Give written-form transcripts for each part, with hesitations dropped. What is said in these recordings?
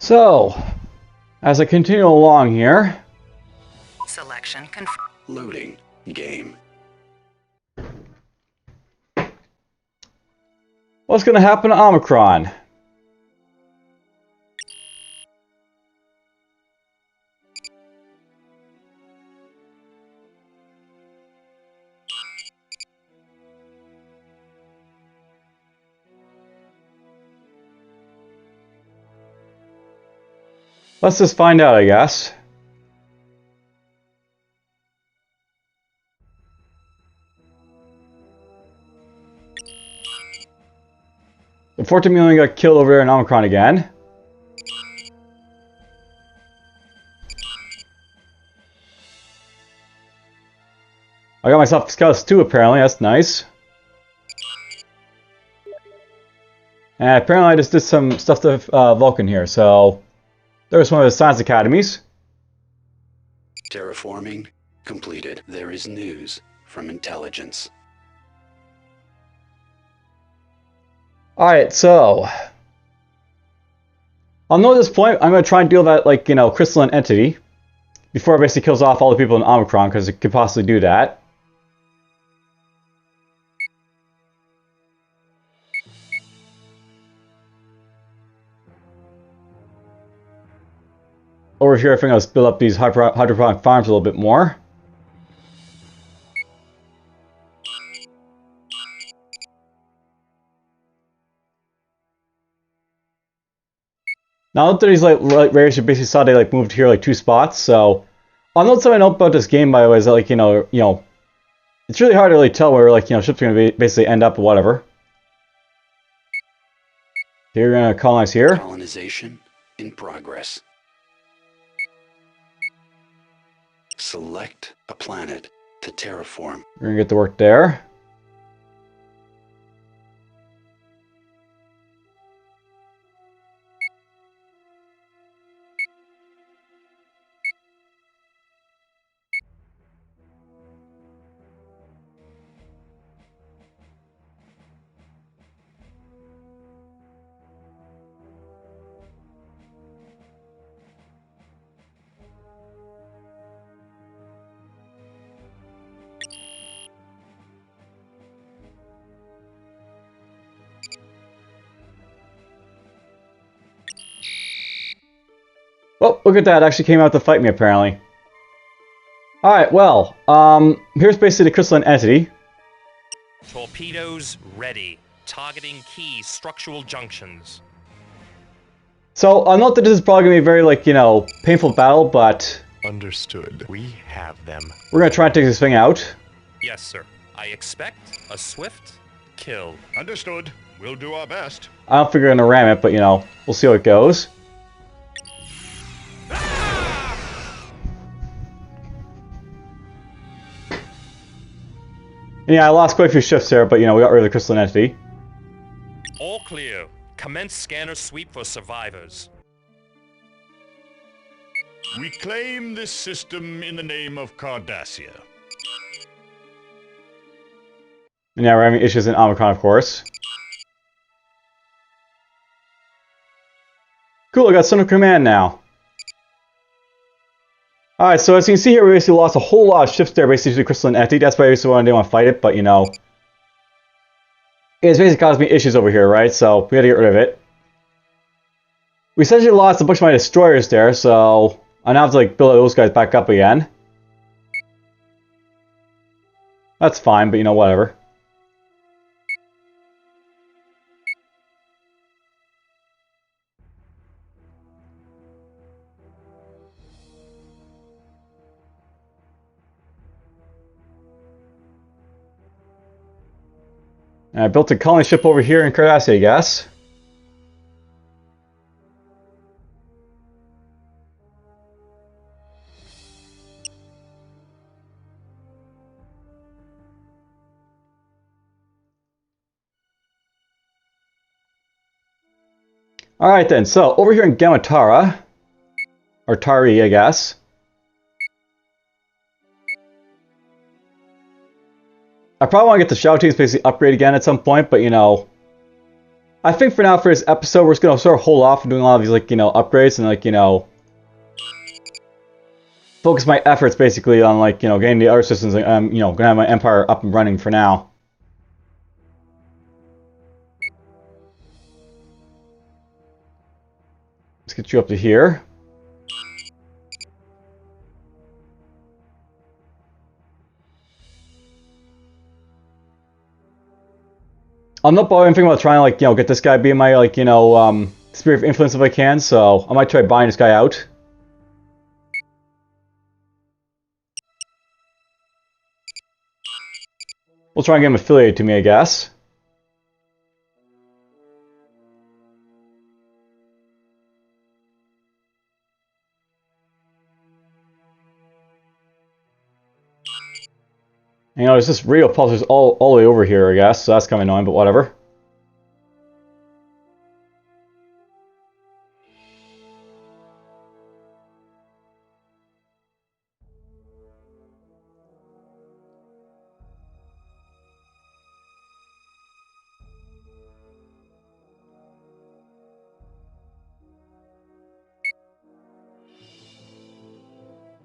So, as I continue along here, Selection confirmed. Loading game. what's going to happen to Omicron? Let's just find out, I guess. The 14 million got killed over there in Omicron again. I got myself scouts too, apparently. That's nice. And apparently I just did some stuff to Vulcan here, so there's one of the science academies. Terraforming completed. There is news from intelligence. Alright, so I'll know at this point I'm going to try and deal that, like, crystalline entity before it basically kills off all the people in Omicron, because it could possibly do that. Over here, I think I'll build up these hydroponic farms a little bit more. Now that these radiation basically saw they moved here 2 spots, so I'll note something I know about this game, by the way, is that it's really hard to really tell where ships are going to basically end up or whatever. Here we're going to colonize here. Colonization in progress. Select a planet to terraform. We're going to get to work there. Oh, look at that. It actually came out to fight me, apparently. Alright, well, here's basically the crystalline entity. Torpedoes ready. Targeting key structural junctions. So, I'll note that this is probably going to be a very, painful battle, but Understood. We have them. we're going to try and take this thing out. Yes, sir. I expect a swift kill. Understood. We'll do our best. I don't think we're going to ram it, but, we'll see how it goes. Yeah, I lost quite a few shifts there, but, we got rid of the crystalline entity. All clear. Commence scanner sweep for survivors. We claim this system in the name of Cardassia. And now we're having issues in Omicron, of course. Cool, I got Center Command now. Alright, so as you can see here, we basically lost a whole lot of ships there, basically to the crystalline entity. That's why I basically didn't want to fight it, but, it's basically caused me issues over here, right? So, we had to get rid of it. We essentially lost a bunch of my destroyers there, so I now have to, build those guys back up again. That's fine, but, whatever. And I built a colony ship over here in Cardassia, I guess. Alright then, so over here in Gamatara, or Tari, I guess. I probably want to get the Shadow Teams basically upgrade again at some point, but I think for now, for this episode, we're just gonna sort of hold off on doing a lot of these, like, you know, upgrades and, like, you know, focus my efforts basically on, like, you know, getting the other systems. You know, gonna have my empire up and running for now. Let's get you up to here. I'm not bothering thinking about trying to, like, you know, get this guy being my, like, you know, sphere of influence if I can, so I might try buying this guy out. We'll try and get him affiliated to me, I guess. You know, there's just radio pulsers all the way over here, I guess, so that's kind of annoying, but whatever.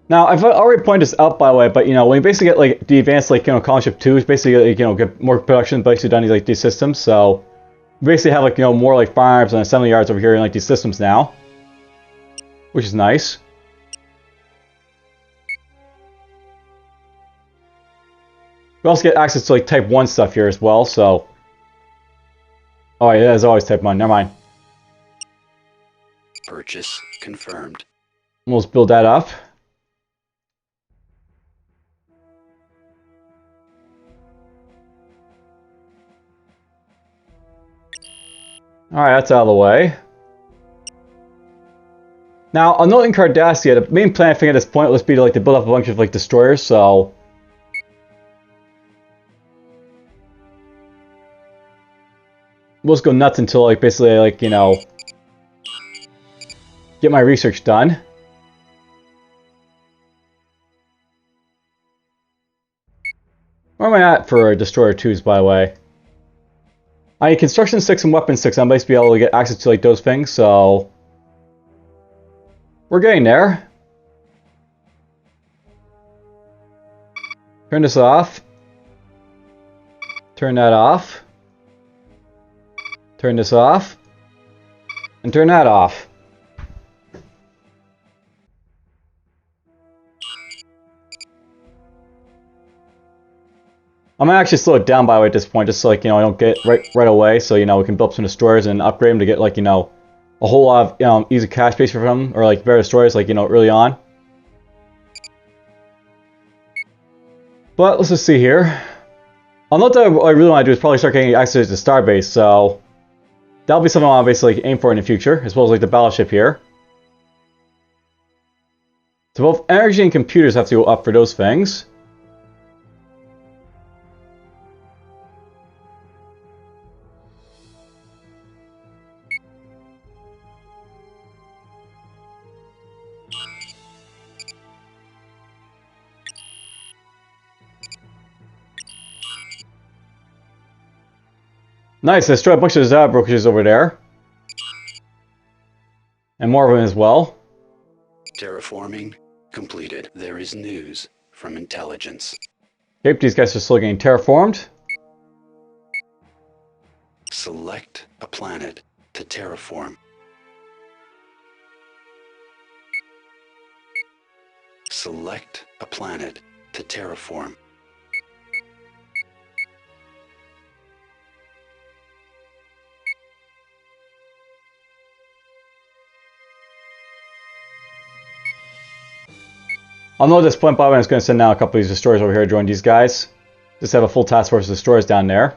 Now, I've already pointed this out, by the way, but, you know, when you basically get, like, the advanced, like, you know, Colony Ship 2, it's basically, like, you know, get more production basically done like, these systems, so we basically have, like, you know, more, like, farms and assembly yards over here in, like, these systems now, which is nice. We also get access to, like, Type 1 stuff here as well, so... Oh, yeah, there's always Type 1, never mind. Purchase confirmed. We'll just build that up. Alright, that's out of the way. Now, I'm not in Cardassia. The main plan I think at this point was be to, like, to build up a bunch of, like, destroyers, so... We'll just go nuts until, like, basically, like, you know... get my research done. Where am I at for Destroyer 2s, by the way? I need Construction 6 and Weapon 6. I'm basically able to get access to, like, those things, so... We're getting there. Turn this off. Turn that off. Turn this off. And turn that off. I'm gonna actually slow it down, by the way, at this point, just so, like, you know, I don't get right away, so, you know, we can build up some destroyers and upgrade them to get, like, you know, a whole lot of, you know, easy cash base for them, or, like, better destroyers, like, you know, early on. But let's just see here. I'll note that what I really want to do is probably start getting access to Starbase, so that'll be something I want to basically aim for in the future, as well as, like, the battleship here. So both energy and computers have to go up for those things. Nice, destroy a bunch of brokerages over there. And more of them as well. Terraforming completed. There is news from intelligence. Yep, these guys are still getting terraformed. Select a planet to terraform. Select a planet to terraform. I'll know at this point, by the way, I'm just going to send down a couple of these destroyers over here to join these guys. Just have a full task force of destroyers down there.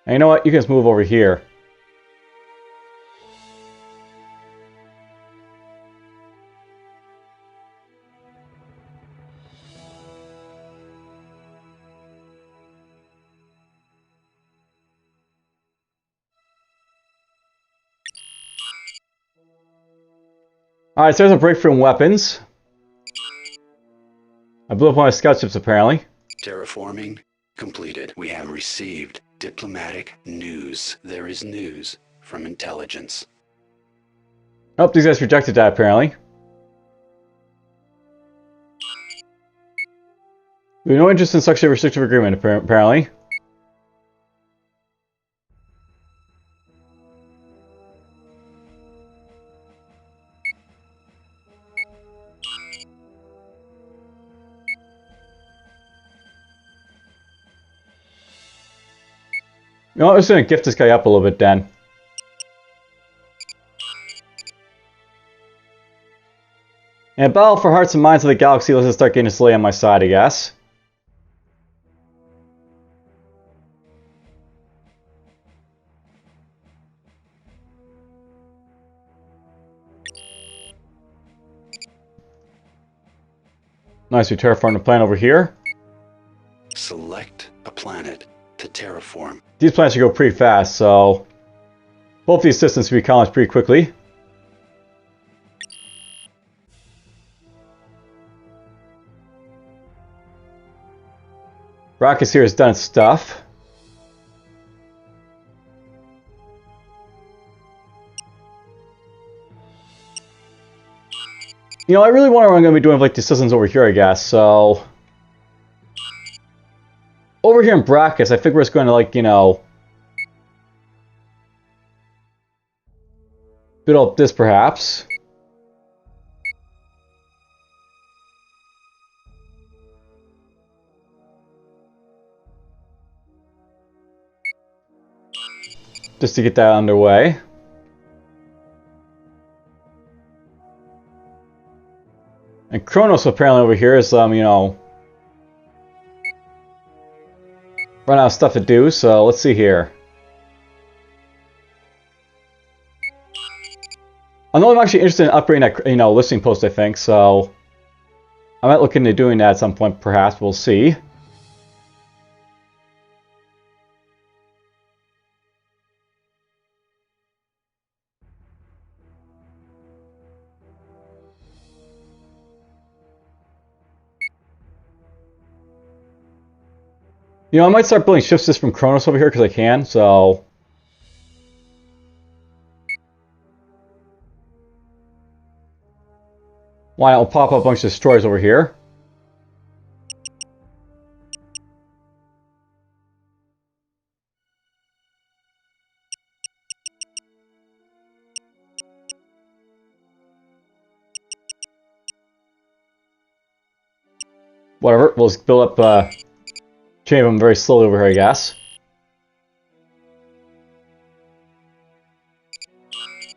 And you know what? You can just move over here. Alright, so there's a breakthrough in weapons. I blew up one of my scout ships, apparently. Terraforming completed. We have received diplomatic news. There is news from intelligence. Oh, these guys rejected that apparently. We have no interest in such a restrictive agreement apparently. You know what, I'm just gonna gift this guy up a little bit then. And battle for hearts and minds of the galaxy, let's just start getting this lay on my side, I guess. Nice, we terraformed the planet over here. Select a planet to terraform. These planets should go pretty fast, so both these systems should be accomplished pretty quickly. Rockets here has done its stuff. You know, I really wonder what I'm going to be doing with like the systems over here, I guess, so... Over here in brackets, I think we're just going to, like, you know... build up this, perhaps. Just to get that underway. And Kronos apparently over here is, you know... run out of stuff to do, so let's see here. I'm actually interested in upgrading that, you know, listing post, I think, so... I might look into doing that at some point, perhaps, we'll see. You know, I might start building shift systems from Kronos over here because I can, so... Why not? I'll pop up a bunch of destroyers over here. Whatever, we'll just build up chain of them very slowly over here, I guess.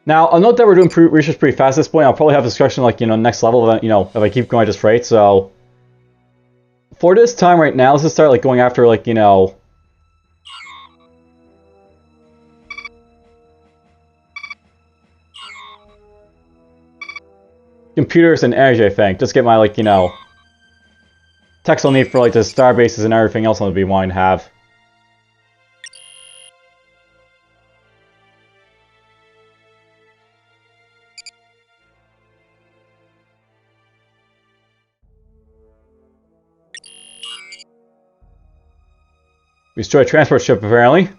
Now, I'll note that we're doing research pretty fast at this point. I'll probably have discussion like, you know, next level, you know, if I keep going at this rate, so... For this time right now, let's just start, like, going after, like, you know... computers and energy, I think. Just get my, like, you know... techs I'll need for, like, the star bases and everything else I'll be wanting to have. Destroy a transport ship, apparently.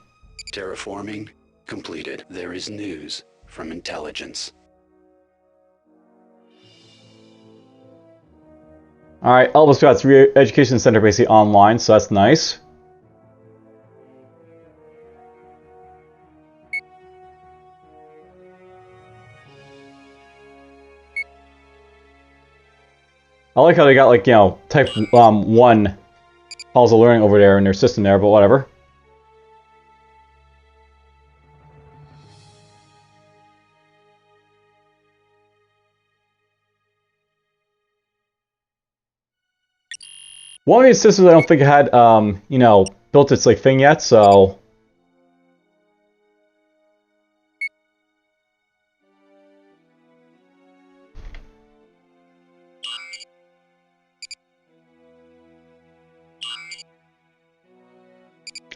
Terraforming completed. There is news from intelligence. Alright, Elvis got its re-education center basically online, so that's nice. I like how they got, like, you know, type 1 halls of learning over there in their system there, but whatever. One of these systems I don't think had, you know, built its, like, thing yet, so...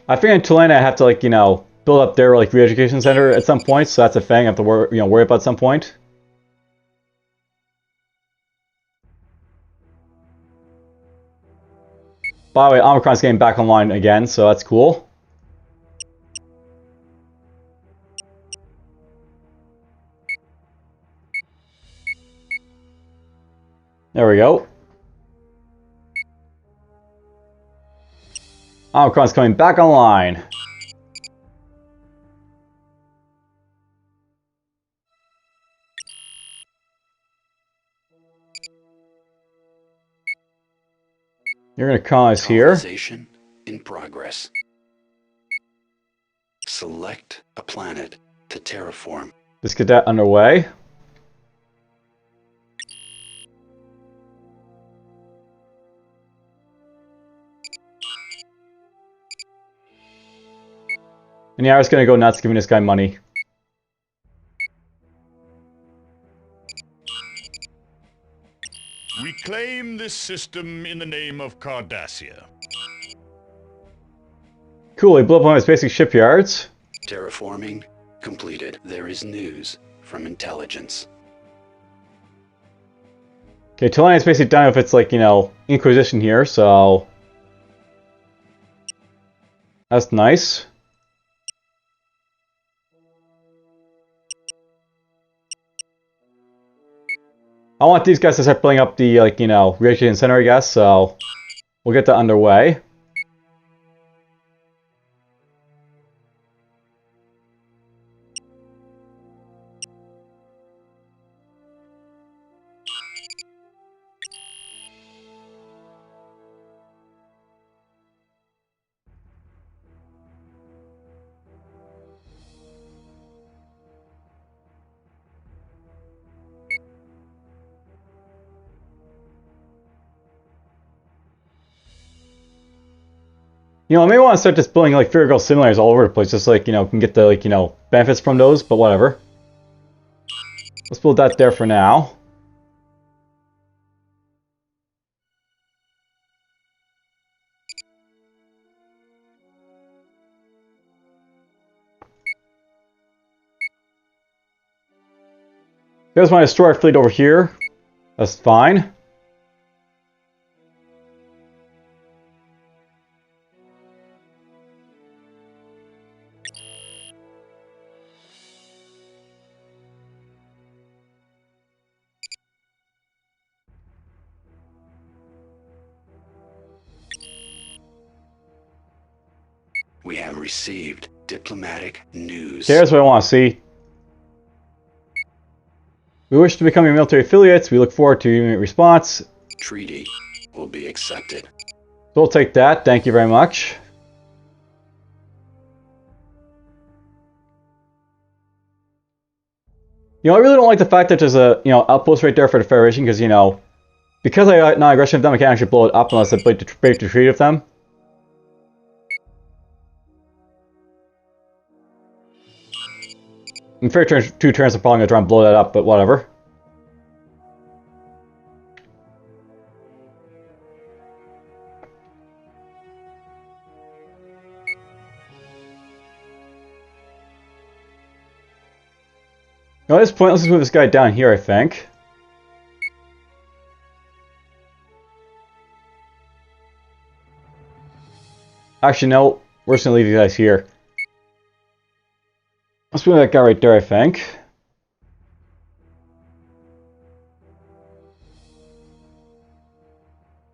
I think in Tulane I have to, like, you know, build up their, like, re-education center at some point, so that's a thing I have to worry about at some point. By the way, Omicron's getting back online again, so that's cool. There we go. Omicron's coming back online. You're going to colonize here. Colonization in progress. Select a planet to terraform. Let's get that underway. And yeah, I was going to go nuts giving this guy money. We claim this system in the name of Cardassia. Cool, he blew up one of his basic shipyards. Terraforming completed. There is news from intelligence. Okay, Tellania's basically done with its, like, you know, Inquisition here, so... That's nice. I want these guys to start building up the, like, you know, reactor center, I guess, so... We'll get that underway. You know, I may want to start just building, like, Fear Girl simulators all over the place, just, like, you know, can get the, like, you know, benefits from those, but whatever. Let's build that there for now. There's my destroyer fleet over here. That's fine. We have received diplomatic news. There's what I want to see. We wish to become your military affiliates. We look forward to your immediate response. Treaty will be accepted. So we'll take that. Thank you very much. You know, I really don't like the fact that there's a, you know, outpost right there for the Federation, because, you know, because I got non-aggression of them, I can't actually blow it up unless I break the treaty with them. In fair turns, 2 turns, I'm probably going to try and blow that up, but whatever. Now at this point, let's just move this guy down here, I think. Actually, no. We're just going to leave you guys here. Let's move that guy right there, I think.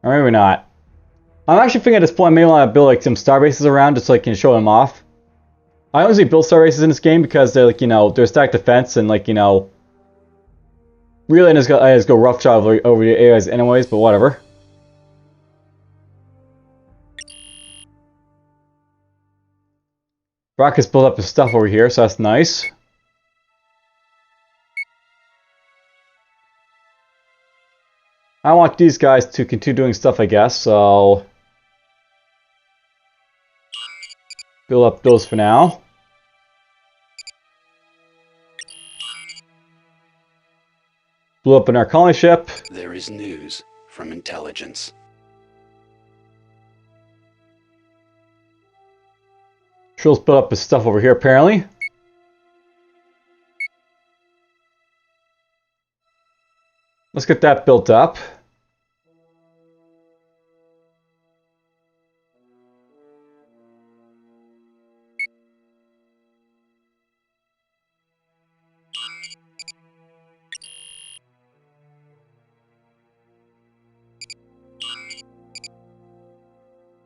Or maybe not. I'm actually thinking at this point I may want to build like some star bases around just so I can show them off. I honestly build star bases in this game because they're like, you know, they're stacked defense and like, you know, really I just go roughshod over the areas anyways, but whatever. Rocket's built up his stuff over here, so that's nice. I want these guys to continue doing stuff, I guess, so... Build up those for now. Blew up an our colony ship. There is news from intelligence. Trill's built up his stuff over here, apparently. Let's get that built up.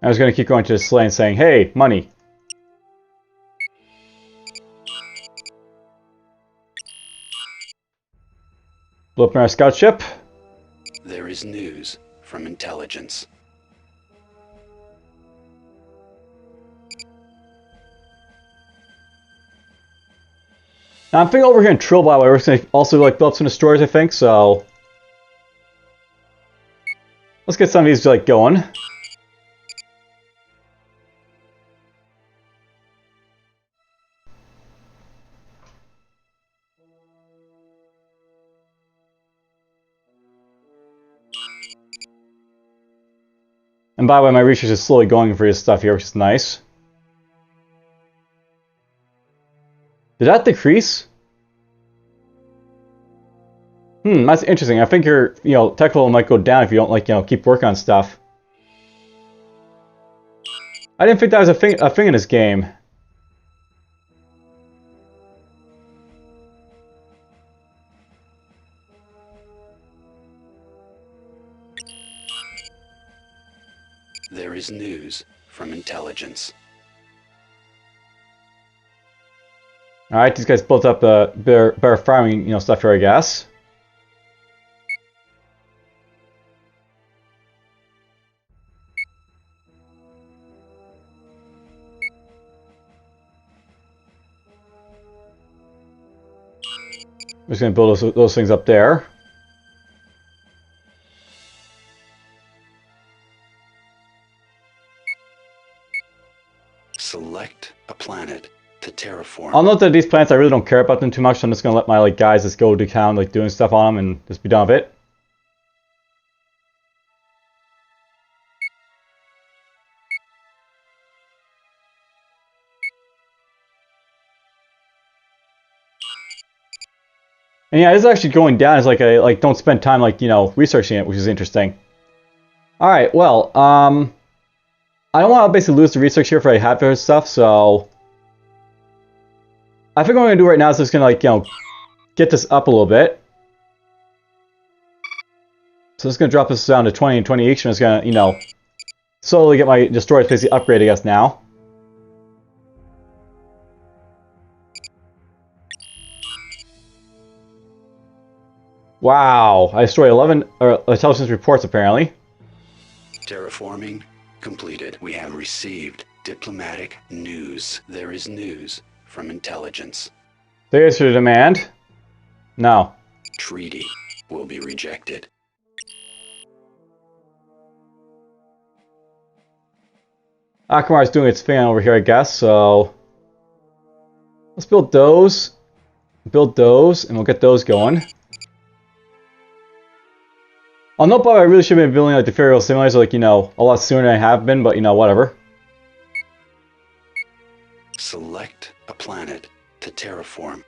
I was going to keep going to this lane saying, hey, money. Blow up our scout ship. There is news from intelligence. Now I'm thinking over here in Trill, by the way, we're going to also like build up some destroyers, I think, so... Let's get some of these like going. And by the way, my research is slowly going for this stuff here, which is nice. Did that decrease? That's interesting. I think your, tech level might go down if you don't, like, keep working on stuff. I didn't think that was a thing in this game. There is news from intelligence. Alright, these guys built up better farming, stuff here, I guess. I'm just going to build those things up there. Select a planet to terraform. I'll note that these planets, I really don't care about them too much, so I'm just going to let my guys just go to town, doing stuff on them and just be done with it. And yeah, this is actually going down as don't spend time researching it, which is interesting. Alright, well, I don't want to basically lose the research here for I have this stuff, so I think what I'm going to do right now is just going to get this up a little bit. So I'm just going to drop this down to 20 and 20 each, and I'm just going to, slowly get my destroyers basically upgraded, I guess, now. Wow, I destroyed 11 intelligence reports apparently. Terraforming completed. We have received diplomatic news. There is news from intelligence. There's your demand. No. Treaty will be rejected. Akamar's doing its thing over here, I guess, so... Let's build those, and we'll get those going. I'll note, I really should have been building the Ferial simulators a lot sooner than I have been, but whatever. Select a planet to terraform.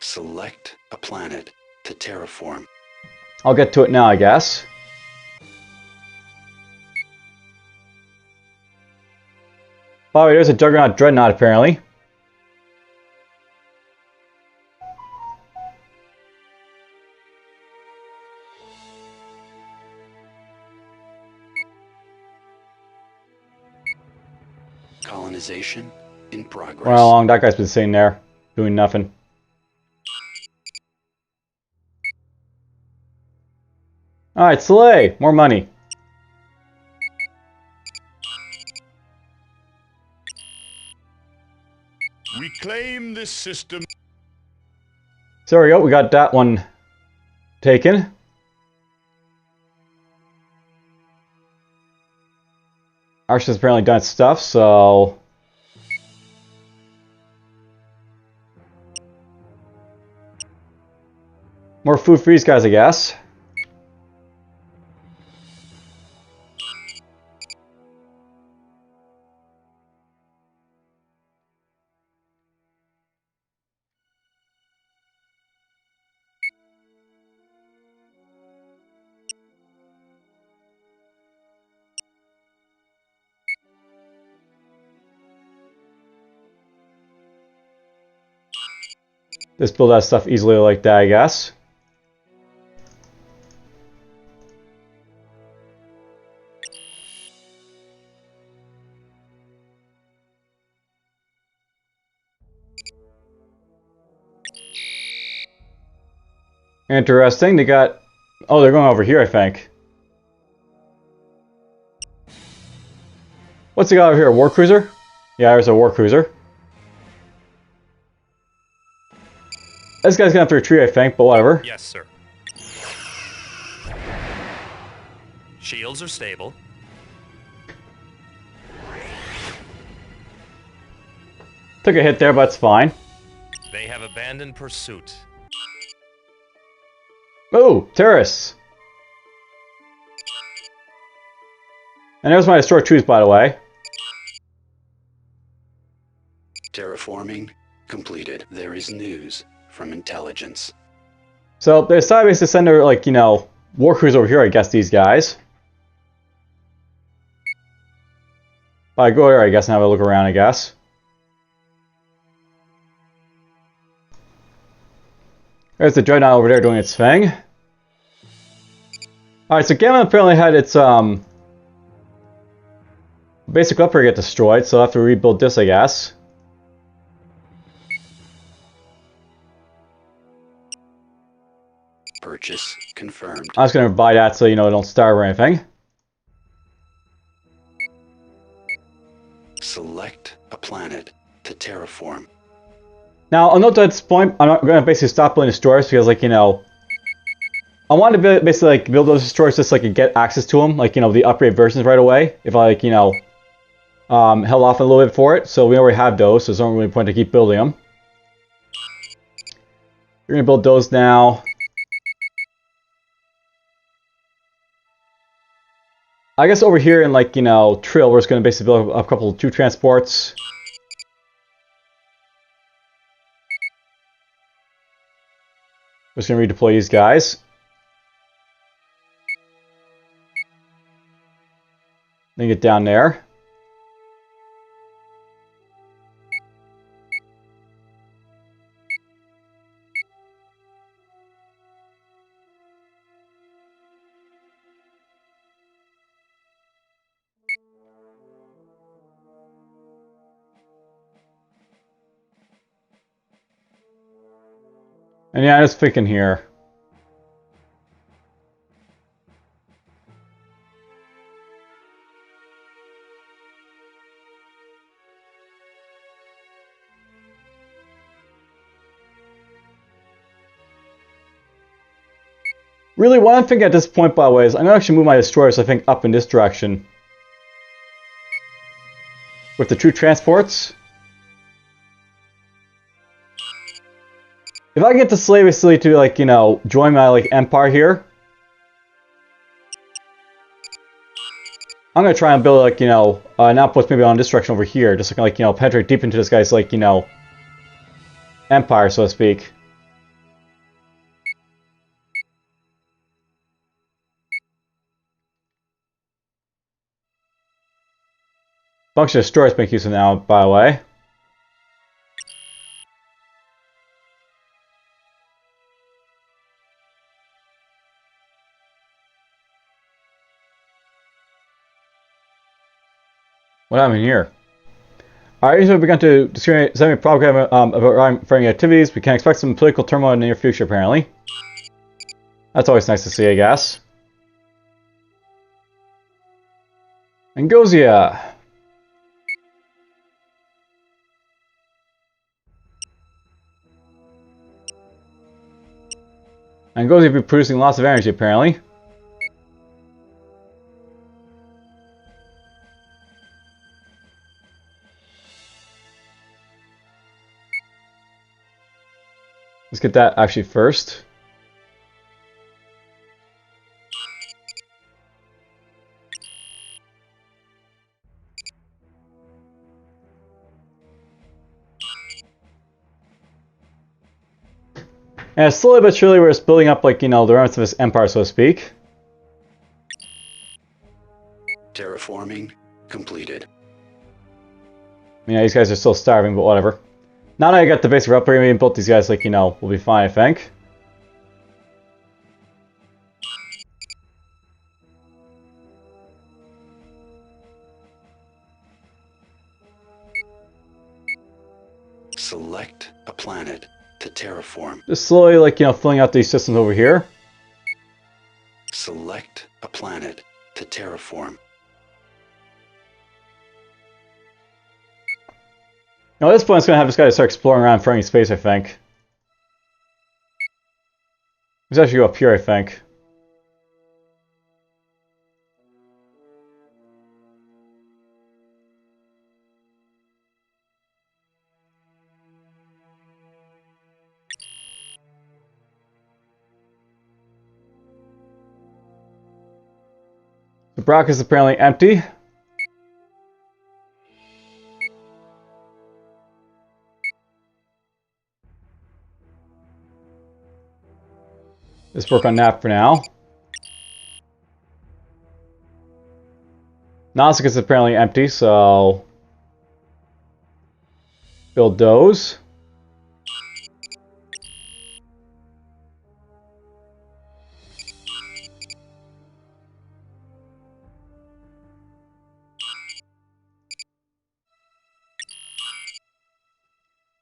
Select a planet to terraform. I'll get to it now, I guess. By the way, there's a Juggernaut Dreadnought, apparently. Colonization in progress. Well, how long that guy's been sitting there, doing nothing. Alright, Slay! More money. Reclaim this system. So there we go, we got that one taken. Arch has apparently done its stuff, so... More food for these guys, I guess. Just build that stuff easily like that, I guess. Interesting. They got... Oh, they're going over here, I think. What's he got over here? A war cruiser? Yeah, there's a war cruiser. This guy's gonna have to retreat, I think, but whatever. Yes, sir. Shields are stable. Took a hit there, but it's fine. They have abandoned pursuit. Oh, terrorists. And there's my destroyer 2s, by the way. Terraforming completed. There is news from intelligence. So they decided basically to send their, like, you know, war crews over here, I guess, these guys. I go there, I guess, and have a look around, I guess. There's the Dreadnought over there doing its thing. Alright, so Gamma apparently had its, basic upgrade get destroyed, so I'll have to rebuild this, I guess. Purchase confirmed. I'm just gonna buy that so, you know, I don't starve or anything. Select a planet to terraform. Now, I'll note that at this point, I'm not going to basically stop building destroyers because, like, you know, I want to basically, like, build those destroyers just so I can get access to them, like, you know, the upgrade versions right away, if I, like, you know, held off a little bit for it. So we already have those, so there's no really point to keep building them. We're going to build those now. I guess over here in, like, you know, Trill, we're just going to basically build a couple of 2 transports. Just gonna redeploy these guys. Then get down there. And yeah, I'm just thinking here. Really, what I'm thinking at this point, by the way, is I'm going to actually move my destroyers, I think, up in this direction. With the 2 transports. If I can get the slave basically to, like, you know, join my, like, empire here. I'm going to try and build, like, you know, an outpost maybe on this direction over here. Just so I can, like, you know, penetrate deep into this guy's, like, you know, empire, so to speak. Bunch of destroyers make use of now, by the way. What happened here? Alright, so we've begun to discriminate semi-program about fighting activities. We can expect some political turmoil in the near future, apparently. That's always nice to see, I guess. Angosia! Angosia will be producing lots of energy, apparently. Let's get that actually first. And slowly but surely we're just building up, like, you know, the remnants of this empire, so to speak. Terraforming completed. I mean, these guys are still starving, but whatever. Now that I got the basic upgrade and built these guys, like, you know, we'll be fine, I think. Select a planet to terraform. Just slowly, like, filling out these systems over here. Select a planet to terraform. Now, at this point, it's going to have this guy start exploring around Ferengi space, I think. Let's actually go up here, I think. The Brock is apparently empty. Let's work on that for now. Nosik is apparently empty, so build those.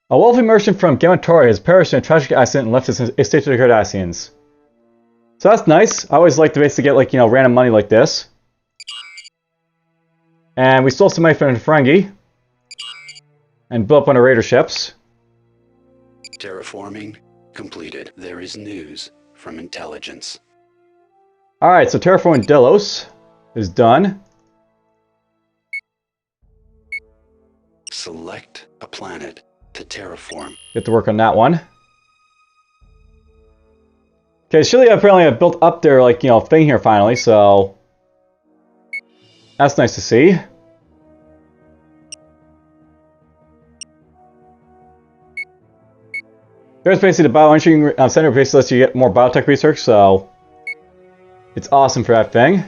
A wealthy merchant from Gematori has perished in a tragic accident and left his estate to the Cardassians. So that's nice. I always like to basically get, like, random money like this. And we stole some money from Ferengi. And built up on our raider ships. Terraforming completed. There is news from intelligence. Alright, so terraforming Delos is done. Select a planet to terraform. Get to work on that one. Okay, Shilia apparently have built up their, like, thing here finally, so that's nice to see. There's basically the bioengineering center, basically lets you get more biotech research, so it's awesome for that thing.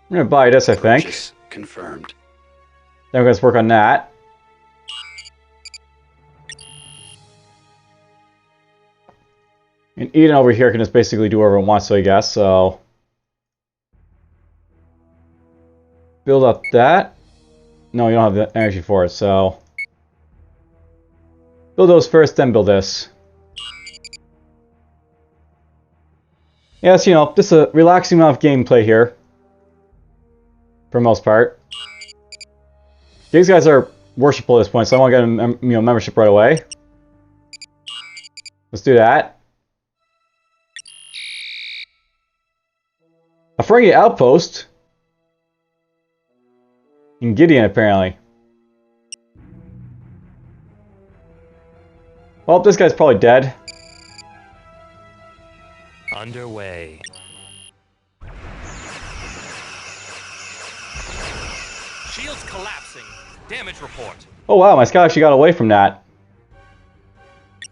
I'm gonna buy this, I think. Purchase confirmed. Then we're gonna work on that. And Eden over here can just basically do whatever it wants to, I guess, so build up that. No, you don't have the energy for it, so build those first, then build this. Yes, just a relaxing amount of gameplay here. For the most part. These guys are worshipful at this point, so I want to get a membership right away. Let's do that. A Ferengi outpost. In Gideon, apparently. Well, this guy's probably dead. Underway. Shields collapsing. Damage report. Oh wow, my scout actually got away from that.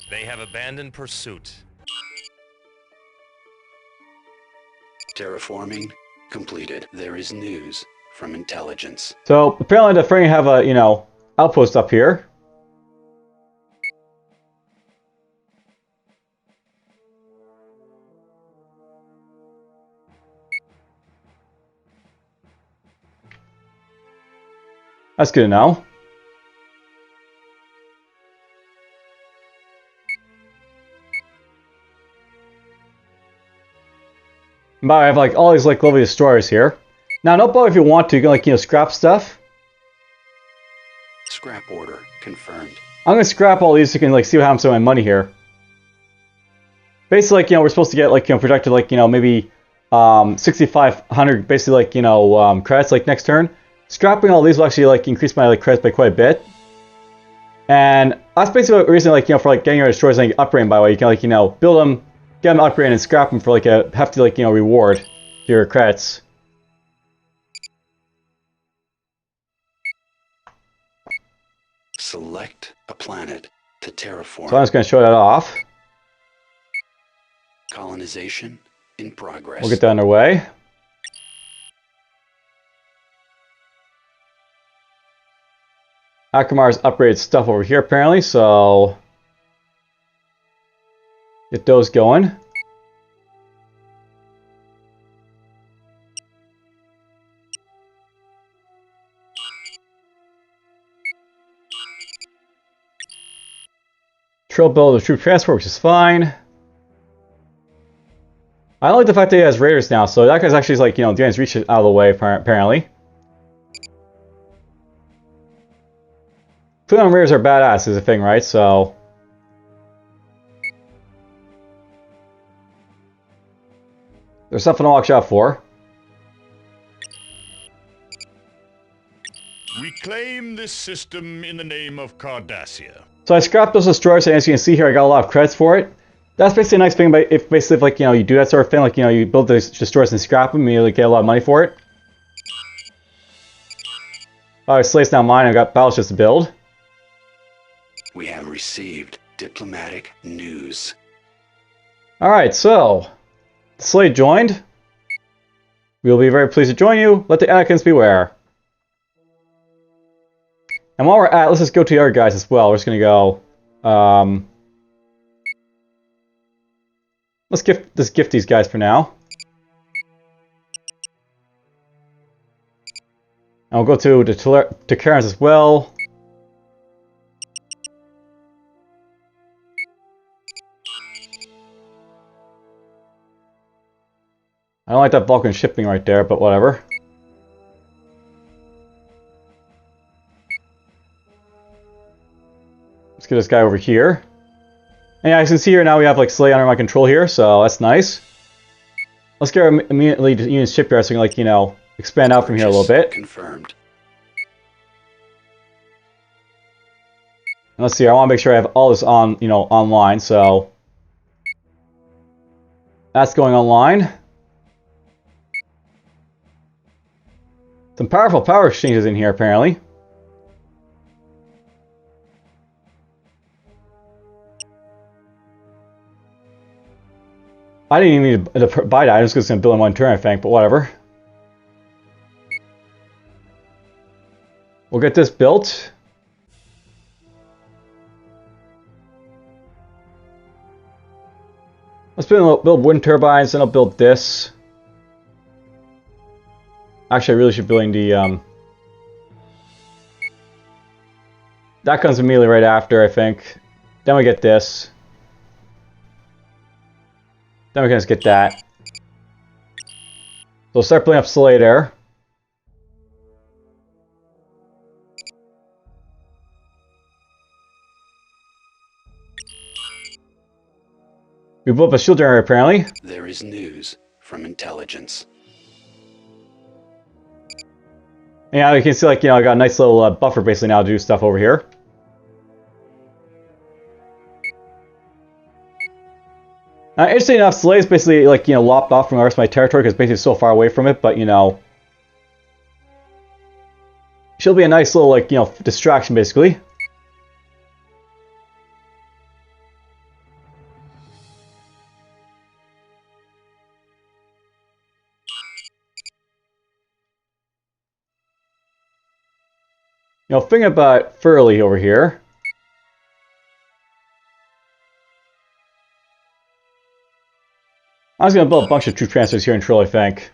They have abandoned pursuit. Terraforming completed. There is news from intelligence. So apparently the Ferengi have a, outpost up here. That's good to know. But I have like all these like lovely destroyers here. Now, don't bother if you want to, you can like scrap stuff. Scrap order confirmed. I'm gonna scrap all these so you can like see what happens to my money here. Basically, like we're supposed to get like projected like maybe 6,500 basically like credits like next turn. Scrapping all these will actually like increase my like credits by quite a bit. And that's basically the reason like for like getting your destroyers and like, upgrading by the way. You can like build them, get them upgraded, and scrap them for like a hefty like reward to your credits. Select a planet to terraform. So I'm just gonna show that off. Colonization in progress. We'll get that underway. Akamar's upgraded stuff over here apparently, so get those going. Trill build of troop transport, which is fine. I don't like the fact that he has raiders now, so that guy's actually like, you know, Dan's reach out of the way, apparently. Klingon raiders are badass is a thing, right? So... there's something to watch out for. Reclaim this system in the name of Cardassia. So I scrapped those destroyers, and as you can see here, I got a lot of credits for it. That's basically a nice thing, but if basically, like, you know, you do that sort of thing, like, you know, you build those destroyers and scrap them, you like, get a lot of money for it. Alright, Slate's now mine, I've got battleships to build. We have received diplomatic news. Alright, so, Slate joined. We will be very pleased to join you. Let the Anakin's beware. And while we're at, let's just go to the other guys as well. We're just gonna go, let's gift these guys for now. And we'll go to the Terraforming as well. I don't like that Vulcan shipping right there, but whatever. Let's get this guy over here. And yeah, as you can see here now we have like Slay under my control here, so that's nice. Let's get immediately to Union shipyard so we can, like, you know, expand out from here a little bit. Confirmed. And let's see, I want to make sure I have all this on, you know, online, so that's going online. Some powerful power exchanges in here apparently. I didn't even need to buy that, I was just going to build in one turn, I think, but whatever. We'll get this built. Let's build wind turbines, then I'll build this. Actually, I really should build the, that comes immediately right after, I think. Then we get this. Then we can just get that. So we'll start building up Slay there. We blew up a shield generator apparently. There is news from intelligence. Yeah, you can see, like, you know, I got a nice little buffer basically now to do stuff over here. Interesting enough, Slay is basically, like, you know, lopped off from the rest of my territory because basically it's so far away from it, but, you know, she'll be a nice little, like, you know, distraction basically. You know, thinking about Furley over here. I was going to build a bunch of troop transfers here in Trill, I think.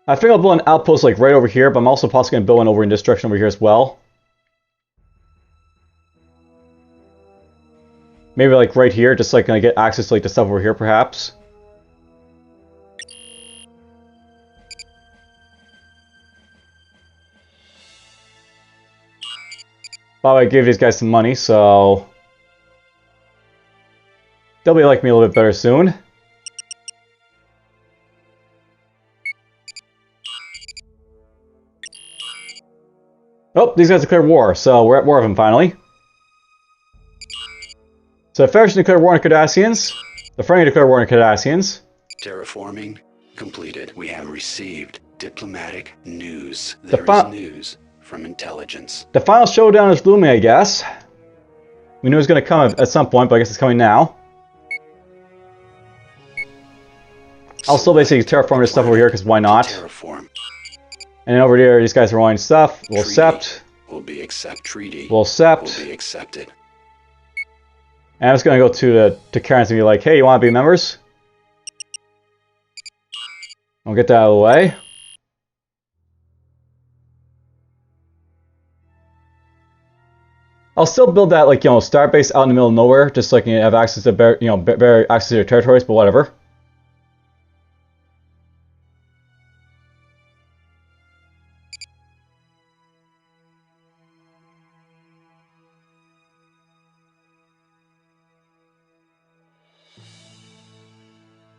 I think I'll build an outpost like right over here, but I'm also possibly going to build one over in this direction over here as well. Maybe like right here, just like gonna get access to like the stuff over here perhaps. By the way, I gave these guys some money, so they'll be like me a little bit better soon. Oh, these guys declared war, so we're at war with them finally. So the Federation declared war on the Cardassians. The Friendly declared war on the Cardassians. Terraforming completed. We have received diplomatic news. There is news from intelligence. The final showdown is looming, I guess. We knew it was going to come at some point, but I guess it's coming now. I'll still basically terraform this stuff over here, because why not? Terraform. And then over here, these guys are rolling stuff. We'll accept. will be treaty. We'll accept. Will be accepted. And I'm just gonna go to Karen's and be like, hey, you wanna be members? I'll get that out of the way. I'll still build that, like, you know, star base out in the middle of nowhere, just like you have access to better, you know, better access to your territories, but whatever.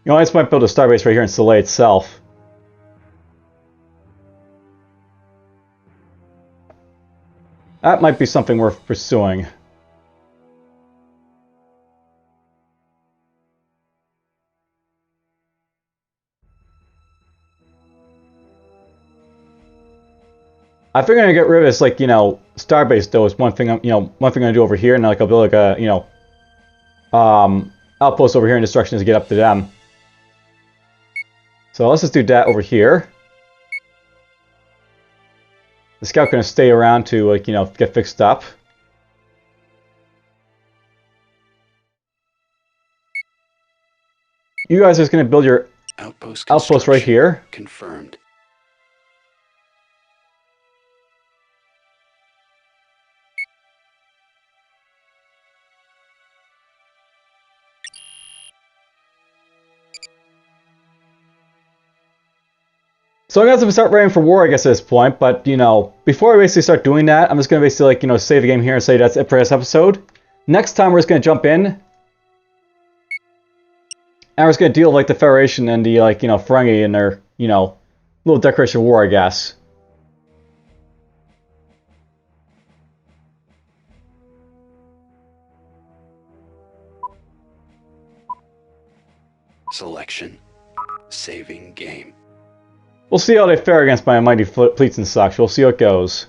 You know, I just might build a starbase right here in Soleil itself. That might be something worth pursuing. I think I'm gonna get rid of this, like, you know, starbase though is one thing I'm gonna do over here, and like I'll build like a, you know, outpost over here in Destruction to get up to them. So let's just do that over here. The scout gonna stay around to, like, you know, get fixed up. You guys are just gonna build your outpost right here. Confirmed. So I'm gonna have to start ready for war, I guess, at this point. But, you know, before I basically start doing that, I'm just gonna basically, like, you know, save the game here and say that's it for this episode. Next time we're just gonna jump in, and we're just gonna deal with, like, the Federation and the, like, you know, Ferengi and their, you know, little declaration of war, I guess. Selection. Saving game. We'll see how they fare against my mighty fleets and such. We'll see how it goes.